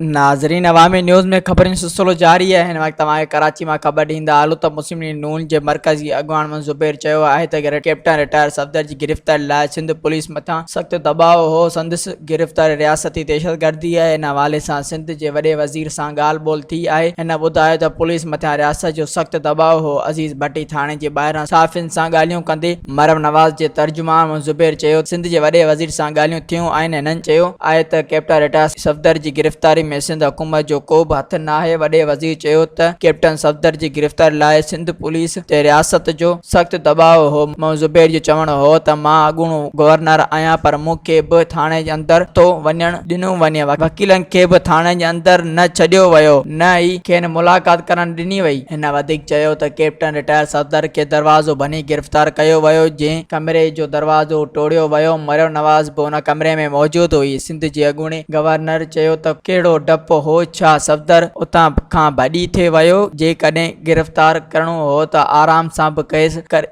नाज़रीन अवामी न्यूज़ में ख़बरुनि सिलसिलो जारी है। हिन वक़्तु तव्हांखे कराची मां ख़बर ॾींदा हलूं त मुस्लिम लीग नून जे मरकज़ी अॻवान ज़ुबैर चयो आहे त कैप्टन रिटायर सफ़दर जी गिरफ़्तारी लाइ सिंध पुलिस मथां सख़्तु दबाव हो। संदसि गिरफ़्तारी रियासती दहशतगर्दी आहे। हिन हवाले सां सिंध जे वॾे वज़ीर सां ॻाल्हि ॿोल्हि थी आहे। हिन ॿुधायो त पुलिस मथां रियासत जो सख़्तु दबाव हो। अज़ीज़ भट्टी थाणे जे ॿाहिरां साफ़ियुनि सां ॻाल्हियूं कंदे मरम नवाज़ जे तर्जुमान ज़ुबैर चयो सिंध जे वॾे वज़ीर सां ॻाल्हियूं थियूं आहिनि। हिननि चयो आहे त कैप्टन रिटायर सफ़दर जी गिरफ़्तारी में सिंध हुकूमत जो को बि हथ न आहे। वॾे वज़ीर चयो त कैप्टन सफ़दर जी गिरफ़्तारी लाइ सिंध पुलिस ते रियासत जो सख़्तु दबाव हो। ज़ुबैर जो चवणु हो त मां अॻूणो गवर्नर आहियां पर मूंखे बि थाणे जे अंदरि तो वञणु ॾिनो वञे। वकीलनि खे बि थाणे जे अंदरि न छॾियो वियो न ई खेनि मुलाक़ात करणु ॾिनी वई। हिन वधीक चयो त कैप्टन रिटायर सफ़दर खे दरवाज़ो भञी गिरफ़्तार कयो वियो। जंहिं कमरे जो दरवाज़ो टोड़ियो वियो मरियम नवाज़ बि हुन कमरे में मौजूदु हुई। सिंध जे अॻूणे गवर्नर चयो त कहिड़ो डपु हो छा सफ़दर उतां खां भॼी थे वियो। जेकॾहिं गिरफ़्तार करणो हो त आराम सां बि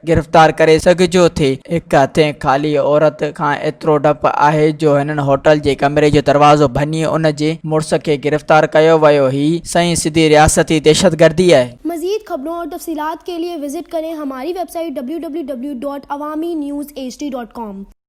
गिरफ़्तार करे सघिजो थे। हिकु हथे ख़ाली औरत खां एतिरो डपु आहे जो हिननि होटल जे कमरे जो दरवाज़ो भञी उन जे मुड़ुस खे गिरफ़्तार कयो वियो। ही सही सिधी रियासती दहशतगर्दी आहे। मज़ीद खबरों और तफसीलात के लिए विजिट करें हमारी वेबसाइट www.awamiNewsHD.com।